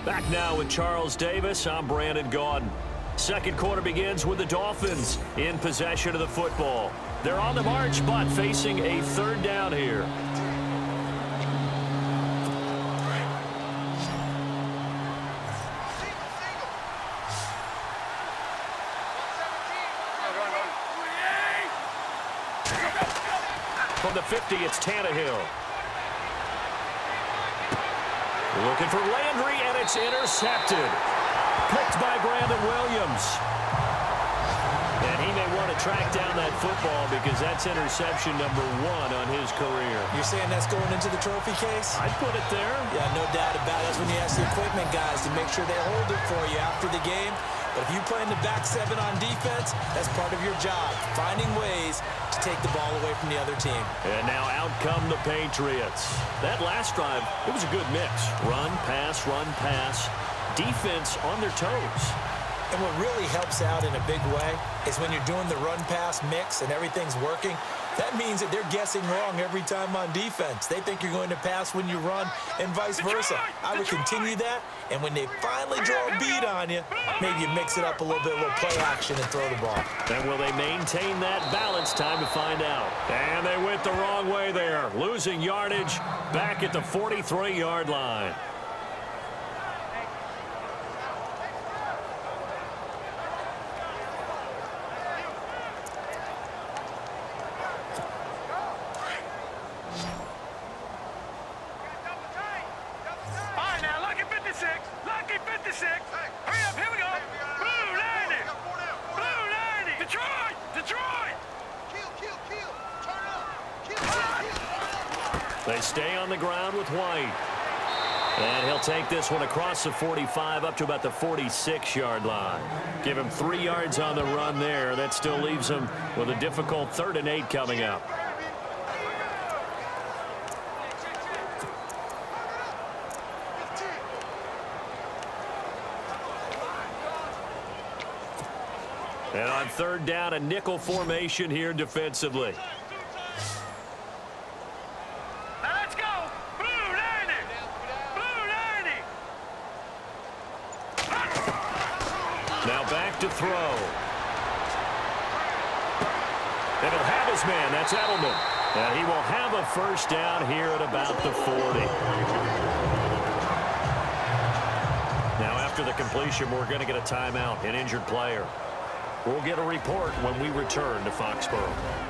Back now with Charles Davis. I'm Brandon Gaudin. Second quarter begins with the Dolphins in possession of the football. They're on the march, but facing a third down here. From the 50, it's Tannehill. Looking for Landry, and it's intercepted. Picked by Brandon Williams. And he may want to track down that football because that's interception number 1 on his career. You're saying that's going into the trophy case? I'd put it there. Yeah, no doubt about it. That's when you ask the equipment guys to make sure they hold it for you after the game. But if you play in the back 7 on defense, that's part of your job, finding ways to take the ball away from the other team. And now out come the Patriots. That last drive, it was a good mix. Run, pass, defense on their toes. And what really helps out in a big way is when you're doing the run-pass mix and everything's working, that means that they're guessing wrong every time on defense. They think you're going to pass when you run and vice versa. I would continue that, and when they finally draw a beat on you, maybe you mix it up a little bit, a little play action and throw the ball. And will they maintain that balance? Time to find out. And they went the wrong way there, losing yardage back at the 43-yard line. They stay on the ground with White. And he'll take this one across the 45 up to about the 46-yard line. Give him 3 yards on the run there. That still leaves him with a difficult 3rd and 8 coming up. And on 3rd down, a nickel formation here defensively. Now back to throw. And he'll have his man. That's Edelman. And he will have a first down here at about the 40. Now after the completion, we're going to get a timeout, an injured player. We'll get a report when we return to Foxborough.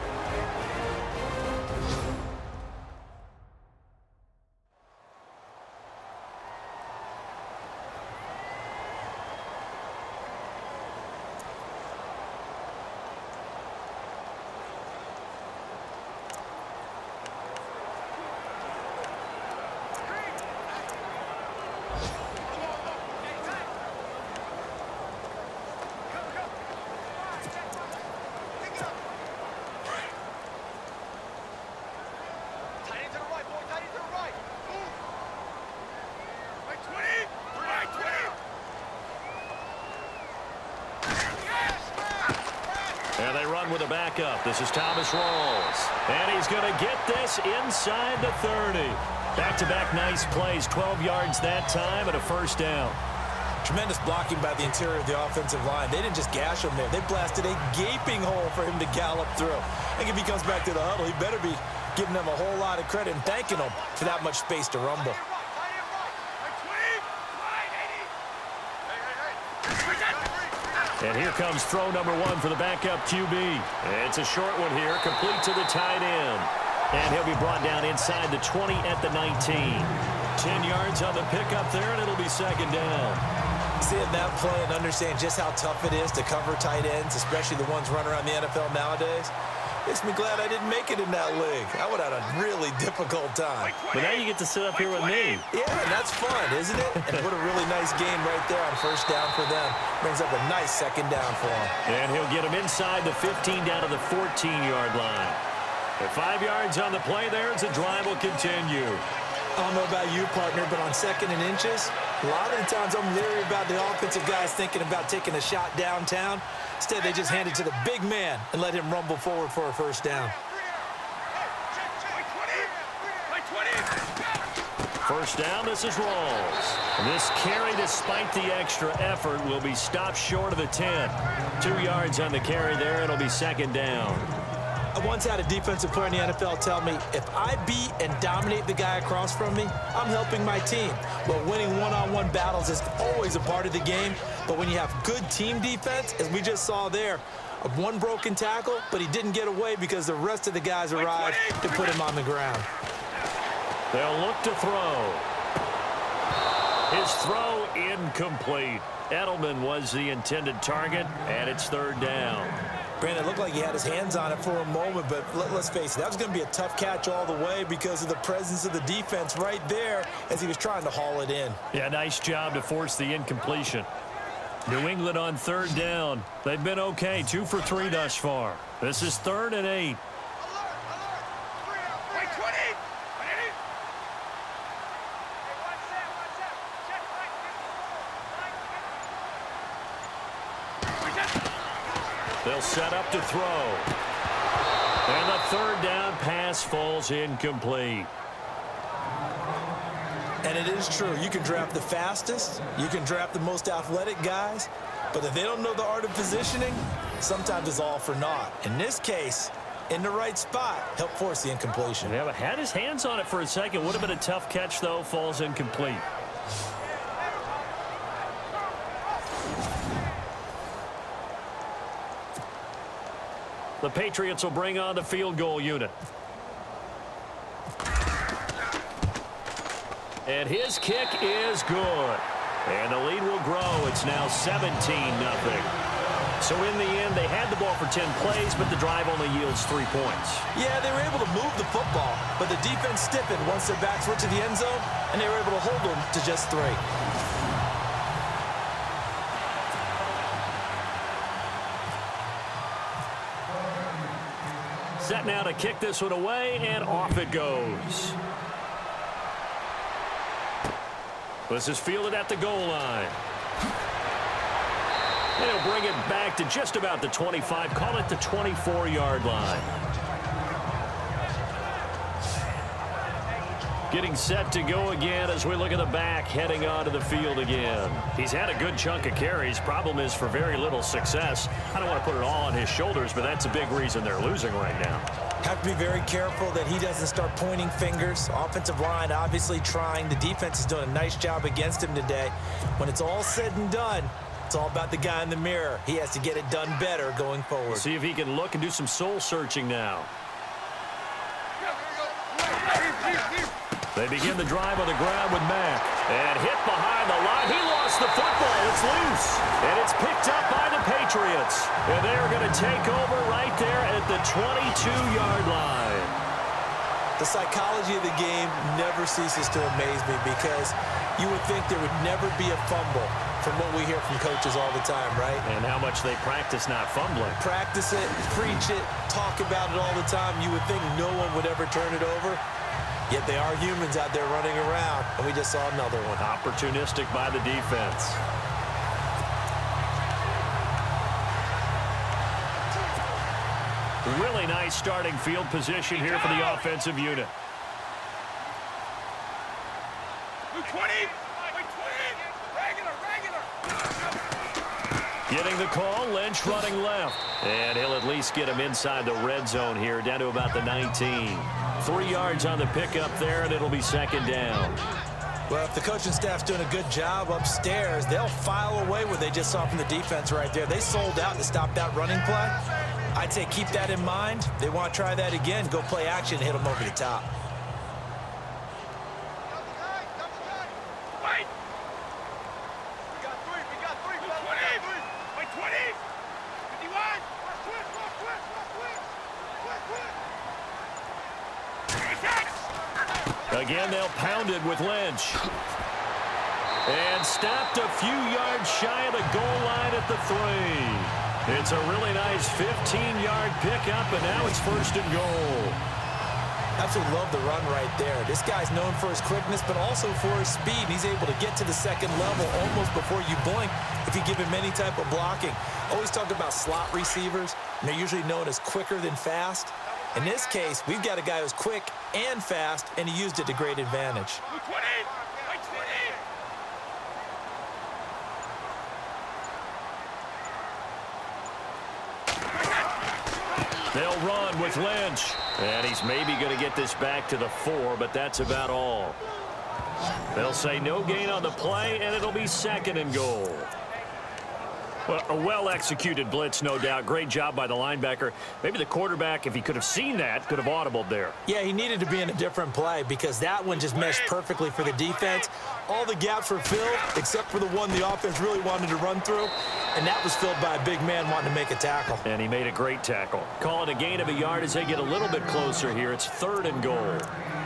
And they run with a backup. This is Thomas Rawls. And he's going to get this inside the 30. Back-to-back nice plays. 12 yards that time and a first down. Tremendous blocking by the interior of the offensive line. They didn't just gash him there. They blasted a gaping hole for him to gallop through. I think if he comes back to the huddle, he better be giving them a whole lot of credit and thanking them for that much space to rumble. And here comes throw number 1 for the backup QB. It's a short one here, complete to the tight end. And he'll be brought down inside the 20 at the 19. 10 yards on the pickup there, and it'll be second down. Seeing that play and understand just how tough it is to cover tight ends, especially the ones running around the NFL nowadays, makes me glad I didn't make it in that league. I would have had a really difficult time. But now you get to sit up here with me. Yeah, and that's fun, isn't it? And what a really nice game right there on first down for them. Brings up a nice second down for him. And he'll get him inside the 15 down to the 14-yard line. And 5 yards on the play there as the drive will continue. I don't know about you, partner, but on 2nd and inches, a lot of the times I'm leery about the offensive guys thinking about taking a shot downtown. Instead, they just hand it to the big man and let him rumble forward for a first down. First down, this is Rawls. And this carry, despite the extra effort, will be stopped short of the 10. 2 yards on the carry there. It'll be second down. I once had a defensive player in the NFL tell me, if I beat and dominate the guy across from me, I'm helping my team. Well, winning one-on-one battles is always a part of the game, but when you have good team defense, as we just saw there, one broken tackle, but he didn't get away because the rest of the guys arrived to put him on the ground. They'll look to throw. His throw incomplete. Edelman was the intended target, and it's third down. Brandon, it looked like he had his hands on it for a moment, but let's face it, that was going to be a tough catch all the way because of the presence of the defense right there as he was trying to haul it in. Yeah, nice job to force the incompletion. New England on third down. They've been okay, 2 for 3 thus far. This is 3rd and 8. They'll set up to throw. And the third down pass falls incomplete. And it is true. You can draft the fastest. You can draft the most athletic guys. But if they don't know the art of positioning, sometimes it's all for naught. In this case, in the right spot, help force the incompletion. Yeah, but had his hands on it for a second. Would have been a tough catch, though. Falls incomplete. The Patriots will bring on the field goal unit. And his kick is good. And the lead will grow. It's now 17-0. So in the end, they had the ball for 10 plays, but the drive only yields 3 points. Yeah, they were able to move the football, but the defense stiffened once their backs went to the end zone, and they were able to hold them to just 3. Set now to kick this one away, and off it goes. This is fielded at the goal line. And he'll bring it back to just about the 25, call it the 24-yard line. Getting set to go again as we look at the back heading onto the field again. He's had a good chunk of carries. Problem is for very little success. I don't want to put it all on his shoulders, but that's a big reason they're losing right now. Have to be very careful that he doesn't start pointing fingers. Offensive line obviously trying. The defense is doing a nice job against him today. When it's all said and done, it's all about the guy in the mirror. He has to get it done better going forward. See if he can look and do some soul searching now. They begin the drive on the ground with Mack. And hit behind the line. He lost the football. It's loose. And it's picked up by the Patriots. And they're going to take over right there at the 22-yard line. The psychology of the game never ceases to amaze me because you would think there would never be a fumble from what we hear from coaches all the time, right? And how much they practice not fumbling. Practice it, preach it, talk about it all the time. You would think no one would ever turn it over. Yet they are humans out there running around, and we just saw another one. Opportunistic by the defense. Really nice starting field position here for the offensive unit. 20. Getting the call, Lynch running left. And he'll at least get him inside the red zone here, down to about the 19. 3 yards on the pickup there, and it'll be second down. Well, if the coaching staff's doing a good job upstairs, they'll file away what they just saw from the defense right there. They sold out to stop that running play. I'd say keep that in mind. They want to try that again, go play action, hit them over the top. Again, they'll pound it with Lynch. And stopped a few yards shy of the goal line at the 3. It's a really nice 15-yard pickup, and now it's first and goal. Absolutely love the run right there. This guy's known for his quickness, but also for his speed. He's able to get to the second level almost before you blink if you give him any type of blocking. Always talk about slot receivers, and they're usually known as quicker than fast. In this case, we've got a guy who's quick and fast, and he used it to great advantage. 20! By 20! They'll run with Lynch. And he's maybe going to get this back to the 4, but that's about all. They'll say no gain on the play, and it'll be 2nd and goal. Well, a well-executed blitz, no doubt. Great job by the linebacker. Maybe the quarterback, if he could have seen that, could have audibled there. Yeah, he needed to be in a different play because that one just meshed perfectly for the defense. All the gaps were filled except for the one the offense really wanted to run through, and that was filled by a big man wanting to make a tackle. And he made a great tackle. Call it a gain of a yard as they get a little bit closer here. It's 3rd and goal.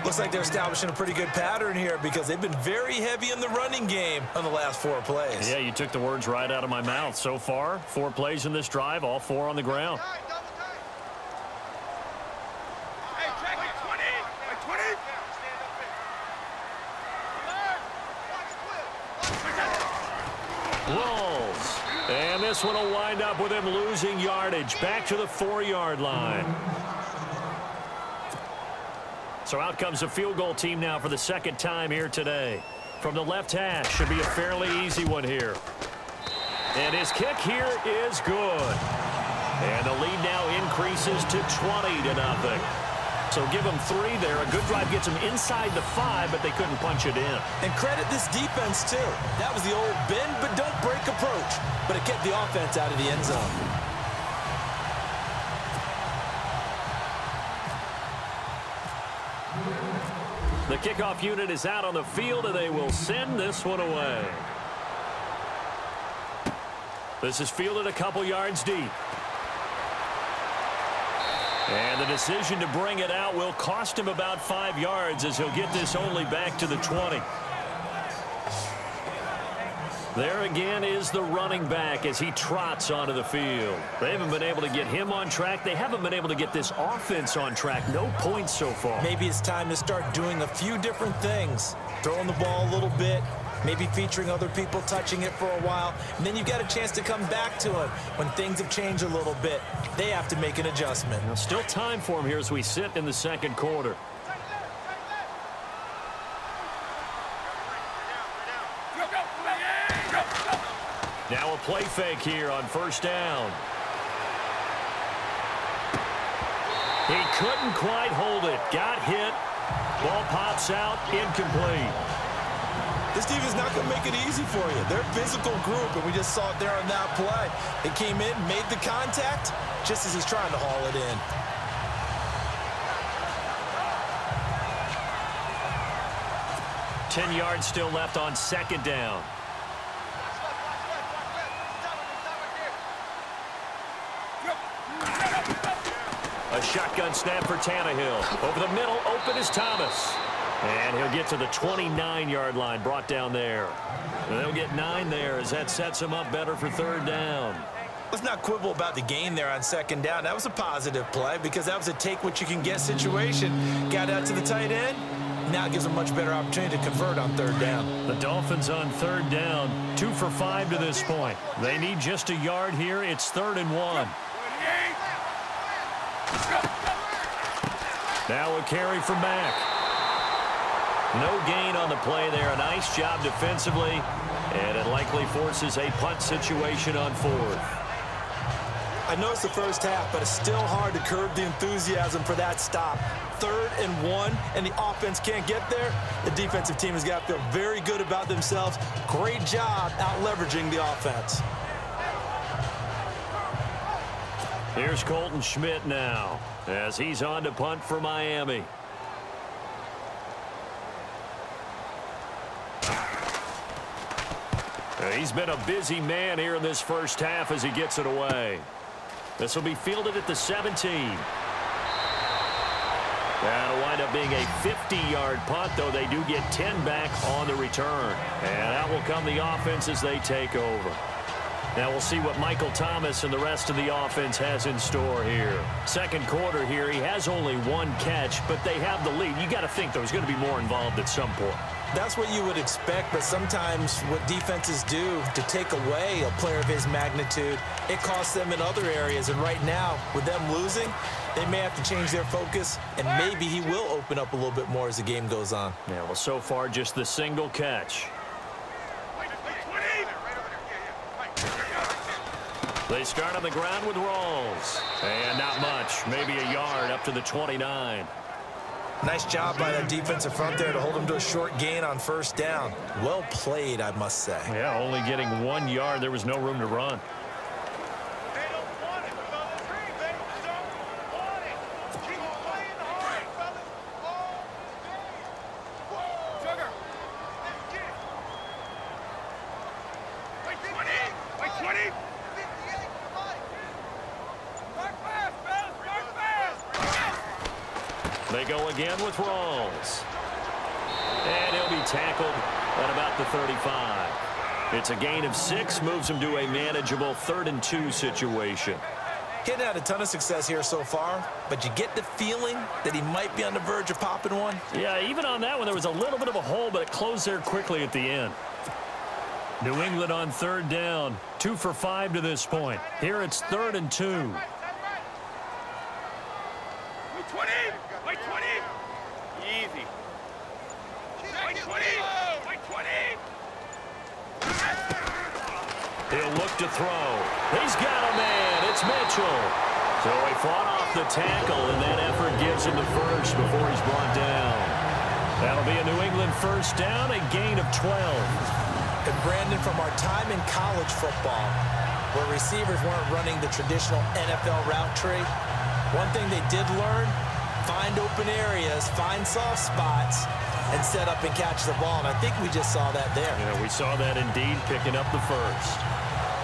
Looks like they're establishing a pretty good pattern here because they've been very heavy in the running game on the last 4 plays. Yeah, you took the words right out of my mouth. So far, 4 plays in this drive, all 4 on the ground. Hey, Jack, by 20! By 20! Rolls. And this one will wind up with him losing yardage. Back to the 4-yard line. So out comes the field goal team now for the 2nd time here today. From the left hash, should be a fairly easy one here. And his kick here is good. And the lead now increases to 20-0. So give them 3 there. A good drive gets them inside the 5, but they couldn't punch it in. And credit this defense, too. That was the old bend but don't break approach, but it kept the offense out of the end zone. The kickoff unit is out on the field, and they will send this one away. This is fielded a couple yards deep. And the decision to bring it out will cost him about 5 yards as he'll get this only back to the 20. There again is the running back as he trots onto the field. They haven't been able to get him on track. They haven't been able to get this offense on track. No points so far. Maybe it's time to start doing a few different things. Throwing the ball a little bit, maybe featuring other people touching it for a while, and then you've got a chance to come back to him when things have changed a little bit. They have to make an adjustment. Now, still time for him here as we sit in the 2nd quarter. Now a play fake here on 1st down. He couldn't quite hold it. Got hit. Ball pops out. Incomplete. This team is not going to make it easy for you. They're a physical group, and we just saw it there on that play. They came in, made the contact, just as he's trying to haul it in. Ten yards still left on 2nd down. A shotgun snap for Tannehill. Over the middle, open is Thomas. And he'll get to the 29-yard line, brought down there. And they'll get 9 there as that sets him up better for 3rd down. Let's not quibble about the gain there on 2nd down. That was a positive play because that was a take-what-you-can-get situation. Got out to the tight end. Now it gives them a much better opportunity to convert on 3rd down. The Dolphins on 3rd down, 2 for 5 to this point. They need just a yard here. It's 3rd and 1. Now a carry from Mack. No gain on the play there. A nice job defensively, and it likely forces a punt situation on 4th. I know it's the first half, but it's still hard to curb the enthusiasm for that stop. 3rd and 1, and the offense can't get there. The defensive team has got to feel very good about themselves. Great job out leveraging the offense. Here's Colton Schmidt now as he's on to punt for Miami. He's been a busy man here in this first half as he gets it away. This will be fielded at the 17. That'll wind up being a 50-yard punt, though they do get 10 back on the return. And out will come the offense as they take over. Now we'll see what Michael Thomas and the rest of the offense has in store here. 2nd quarter here, he has only 1 catch, but they have the lead. You got to think, though, he's going to be more involved at some point. That's what you would expect, but sometimes what defenses do to take away a player of his magnitude, it costs them in other areas. And right now, with them losing, they may have to change their focus, and maybe he will open up a little bit more as the game goes on. Yeah, well, so far, just the single catch. They start on the ground with Rawls. And not much, maybe a yard up to the 29. Nice job by that defensive front there to hold him to a short gain on first down. Well played, I must say. Yeah, only getting 1 yard. There was no room to run. They go again with Rawls. And he'll be tackled at about the 35. It's a gain of 6, moves him to a manageable 3rd and 2 situation. He hadn't had a ton of success here so far, but you get the feeling that he might be on the verge of popping one. Yeah, even on that one, there was a little bit of a hole, but it closed there quickly at the end. New England on 3rd down. 2 for 5 to this point. Here it's 3rd and 2. Easy. He'll look to throw. He's got a man. It's Mitchell. So he fought off the tackle, and that effort gives him the first before he's brought down. That'll be a New England first down, a gain of 12. And Brandon, from our time in college football, where receivers weren't running the traditional NFL route tree, one thing they did learn, find open areas, find soft spots, and set up and catch the ball. And I think we just saw that there. Yeah, we saw that indeed, picking up the first.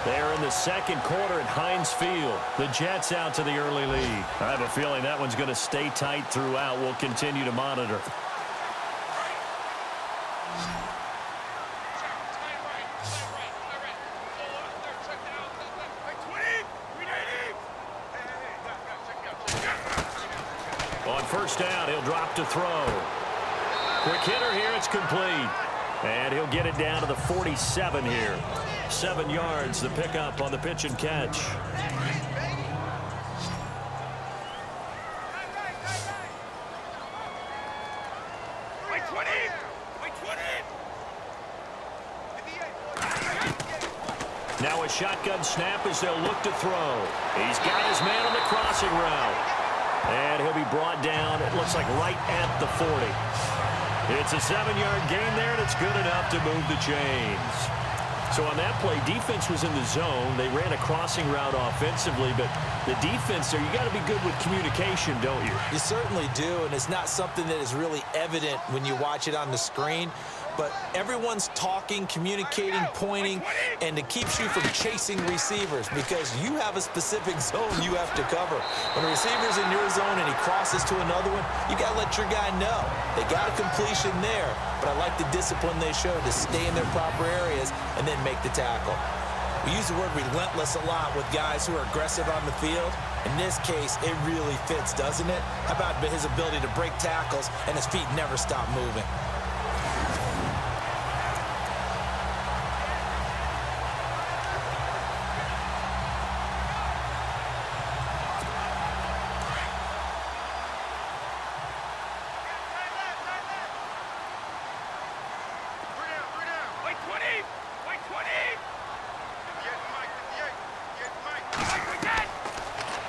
They're in the second quarter at Heinz Field. The Jets out to the early lead. I have a feeling that one's going to stay tight throughout. We'll continue to monitor. On first down, he'll drop to throw. Quick hitter here, it's complete. And he'll get it down to the 47 here. 7 yards, the pickup on the pitch and catch. Now a shotgun snap as they'll look to throw. He's got his man on the crossing route. And he'll be brought down, it looks like right at the 40. It's a 7-yard gain there, and it's good enough to move the chains. So on that play, defense was in the zone. They ran a crossing route offensively, but the defense there, you got to be good with communication, don't you? You certainly do, and it's not something that is really evident when you watch it on the screen. But everyone's talking, communicating, pointing, and it keeps you from chasing receivers because you have a specific zone you have to cover. When a receiver's in your zone and he crosses to another one, you got to let your guy know. They got a completion there, but I like the discipline they showed to stay in their proper areas and then make the tackle. We use the word relentless a lot with guys who are aggressive on the field. In this case, it really fits, doesn't it? How about his ability to break tackles and his feet never stop moving?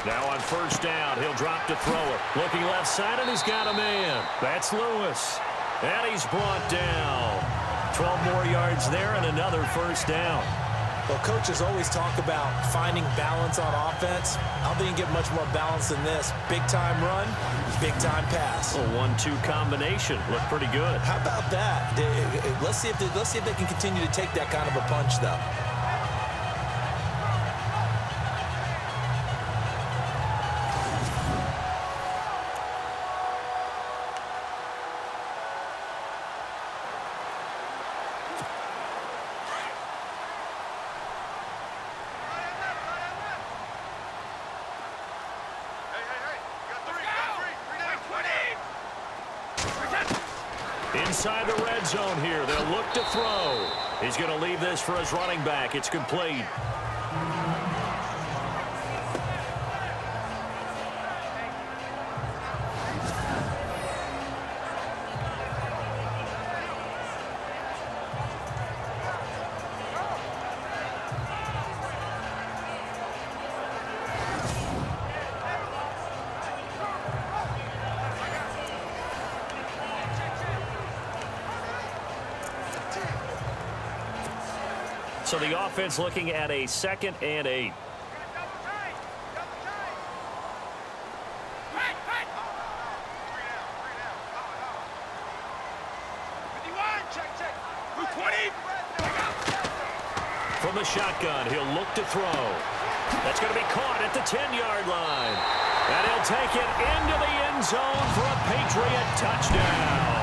Now on first down, he'll drop to throw it. Looking left side, and he's got a man. That's Lewis. And he's brought down. 12 more yards there and another first down. Well, coaches always talk about finding balance on offense. I don't think you get much more balance than this. Big-time run, big-time pass. A 1-2 combination. Looked pretty good. How about that? Let's see if they can continue to take that kind of a punch, though. inside the red zone here. They'll look to throw. He's going to leave this for his running back. It's complete. So the offense looking at a 2nd and 8. From the shotgun, he'll look to throw. That's going to be caught at the 10-yard line. And he'll take it into the end zone for a Patriot touchdown.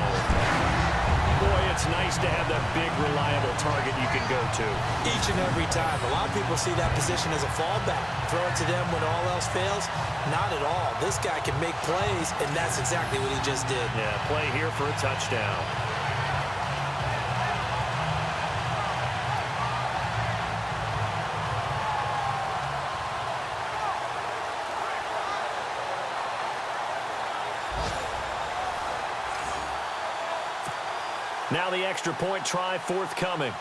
Boy, it's nice to have that big, reliable target you can go to. Each and every time. A lot of people see that position as a fallback. Throw it to them when all else fails. Not at all. This guy can make plays, and that's exactly what he just did. Yeah, play here for a touchdown. Now the extra point try forthcoming.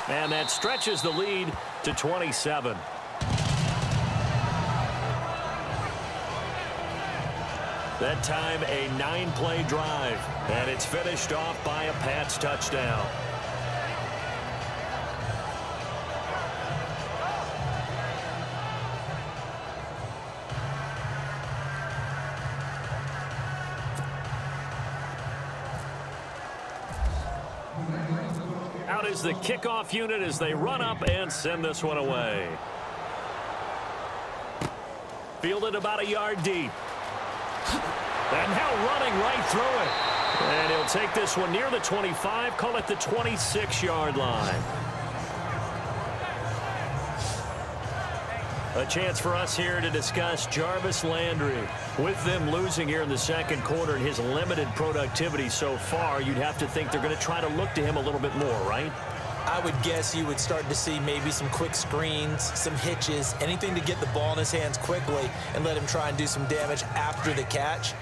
And that stretches the lead to 27. That time a 9-play drive. And it's finished off by a Pats touchdown. Out is the kickoff unit as they run up and send this one away. Fielded about a yard deep. And now running right through it. And he'll take this one near the 25, call it the 26-yard line. A chance for us here to discuss Jarvis Landry. With them losing here in the second quarter and his limited productivity so far, you'd have to think they're going to try to look to him a little bit more, right? I would guess you would start to see maybe some quick screens, some hitches, anything to get the ball in his hands quickly and let him try and do some damage after the catch.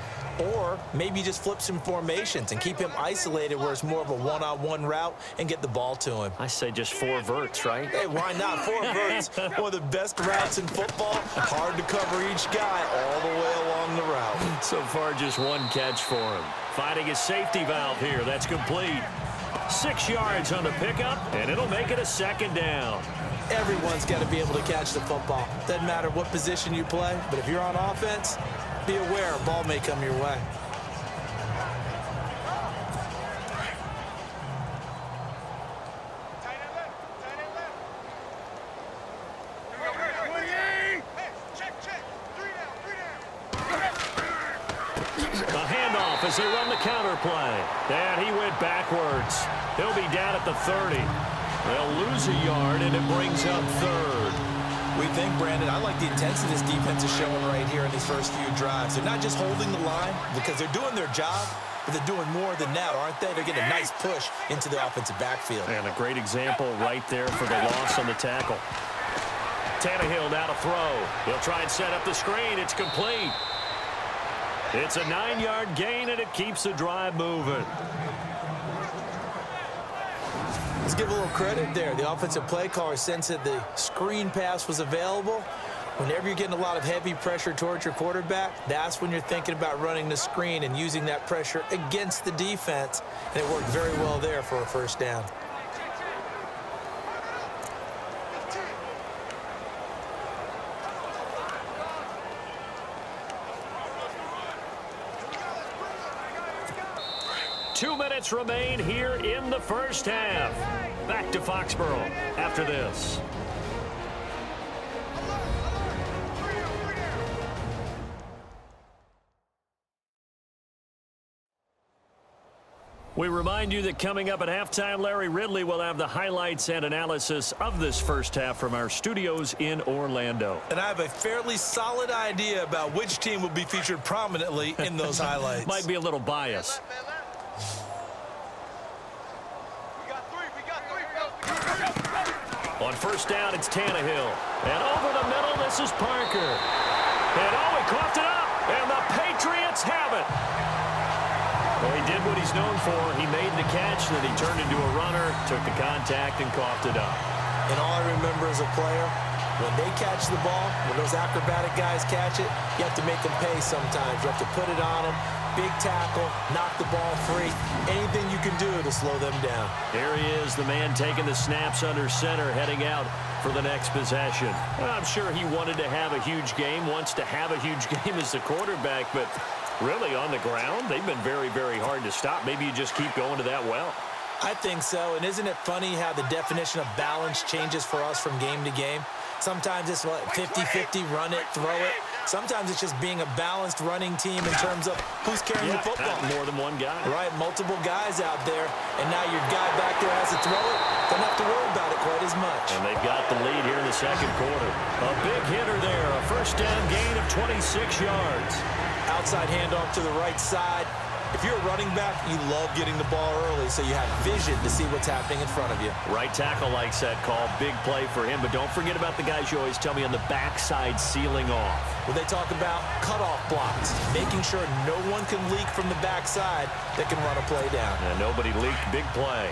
Or maybe just flip some formations and keep him isolated where it's more of a one-on-one route and get the ball to him. I say just 4 verts, right? Hey, why not? 4 verts. One of the best routes in football. Hard to cover each guy all the way along the route. So far, just 1 catch for him. Finding his safety valve here. That's complete. 6 yards on the pickup, and it'll make it a 2nd down. Everyone's got to be able to catch the football. Doesn't matter what position you play, but if you're on offense, be aware a ball may come your way. A handoff as they run the counter play. And he went backwards. He'll be down at the 30. They'll lose a yard, and it brings up 3rd. We think, Brandon, I like the intensity this defense is showing right here in these first few drives. They're not just holding the line because they're doing their job, but they're doing more than that, aren't they? They're getting a nice push into the offensive backfield. And a great example right there for the loss on the tackle. Tannehill now to throw. He'll try and set up the screen. It's complete. It's a 9-yard gain, and it keeps the drive moving. Let's give a little credit there. The offensive play caller sensed that the screen pass was available. Whenever you're getting a lot of heavy pressure towards your quarterback, that's when you're thinking about running the screen and using that pressure against the defense. And it worked very well there for a 1st down. Two minutes remain here in the first half. Back to Foxborough after this. We remind you that coming up at halftime, Larry Ridley will have the highlights and analysis of this first half from our studios in Orlando. And I have a fairly solid idea about which team will be featured prominently in those highlights. Might be a little biased. On first down, it's Tannehill. And over the middle, this is Parker. And he coughed it up. And the Patriots have it. Well, he did what he's known for. He made the catch, then he turned into a runner, took the contact, and coughed it up. And all I remember as a player, when they catch the ball, when those acrobatic guys catch it, you have to make them pay sometimes. You have to put it on them. Big tackle, knock the ball free. Anything you can do to slow them down. Here he is, the man taking the snaps under center, heading out for the next possession. I'm sure he wanted to have a huge game, wants to have a huge game as the quarterback, but really on the ground, they've been very, very hard to stop. Maybe you just keep going to that well. I think so, and isn't it funny how the definition of balance changes for us from game to game? Sometimes it's 50-50, run it, throw it. Sometimes it's just being a balanced running team in terms of who's carrying the football. More than one guy. Right, multiple guys out there, and now your guy back there has to throw it. Don't have to worry about it quite as much. And they've got the lead here in the second quarter. A big hitter there, a first down gain of 26 yards. Outside handoff to the right side. If you're a running back, you love getting the ball early so you have vision to see what's happening in front of you. Right tackle likes that call. Big play for him. But don't forget about the guys you always tell me on the backside sealing off. Well, they talk about cutoff blocks, making sure no one can leak from the backside that can run a play down. And nobody leaked. Big play.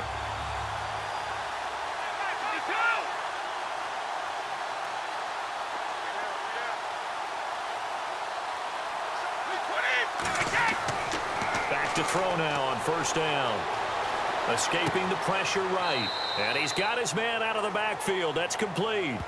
To throw now on first down. Escaping the pressure right. And he's got his man out of the backfield. That's complete.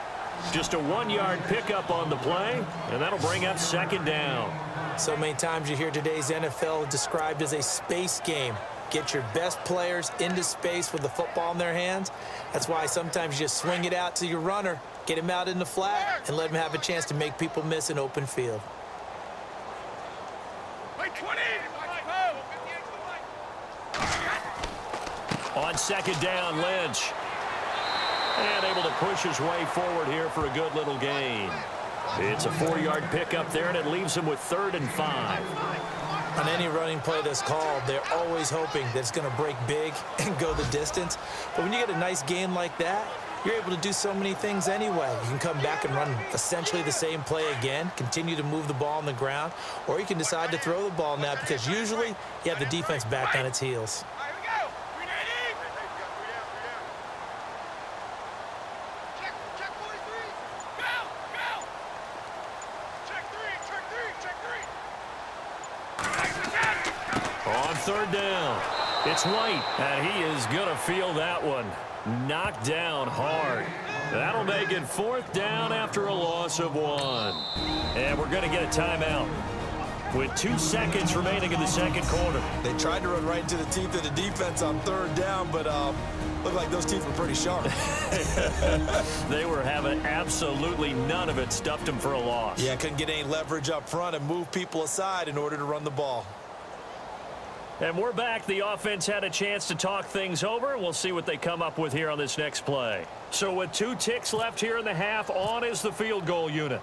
Just a 1-yard pickup on the play, and that'll bring up second down. So many times you hear today's NFL described as a space game. Get your best players into space with the football in their hands. That's why sometimes you just swing it out to your runner, get him out in the flat, and let him have a chance to make people miss an open field. On second down, Lynch. And able to push his way forward here for a good little gain. It's a 4-yard pickup there, and it leaves him with 3rd and 5. On any running play that's called, they're always hoping that it's going to break big and go the distance. But when you get a nice gain like that, you're able to do so many things anyway. You can come back and run essentially the same play again, continue to move the ball on the ground, or you can decide to throw the ball now because usually you have the defense back on its heels. Third down. It's White, and he is going to feel that one. Knocked down hard. That'll make it 4th down after a loss of 1. And we're going to get a timeout with 2 seconds remaining in the second quarter. They tried to run right into the teeth of the defense on 3rd down, but looked like those teeth were pretty sharp. They were having absolutely none of it. Stuffed them for a loss. Yeah, couldn't get any leverage up front and move people aside in order to run the ball. And we're back. The offense had a chance to talk things over. We'll see what they come up with here on this next play. So with 2 ticks left here in the half, on is the field goal unit.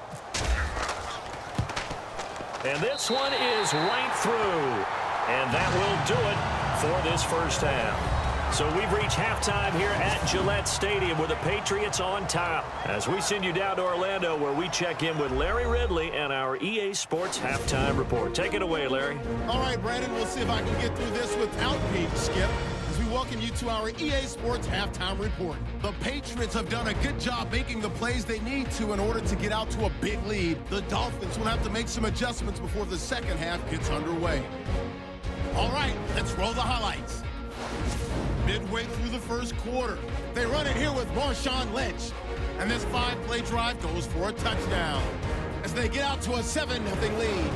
And this one is right through. And that will do it for this first half. So we've reached halftime here at Gillette Stadium with the Patriots on top. As we send you down to Orlando where we check in with Larry Ridley and our EA Sports Halftime Report. Take it away, Larry. All right, Brandon, we'll see if I can get through this without being skipped as we welcome you to our EA Sports Halftime Report. The Patriots have done a good job making the plays they need to in order to get out to a big lead. The Dolphins will have to make some adjustments before the second half gets underway. All right, let's roll the highlights. Midway through the first quarter, they run it here with Marshawn Lynch. And this 5-play drive goes for a touchdown. As they get out to a 7-0 lead.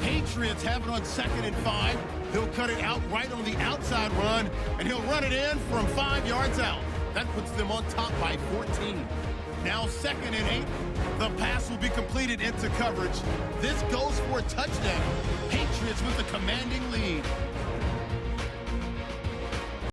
Patriots have it on 2nd and 5. He'll cut it out right on the outside run, and he'll run it in from 5 yards out. That puts them on top by 14. Now 2nd and 8. The pass will be completed into coverage. This goes for a touchdown. Patriots with a commanding lead.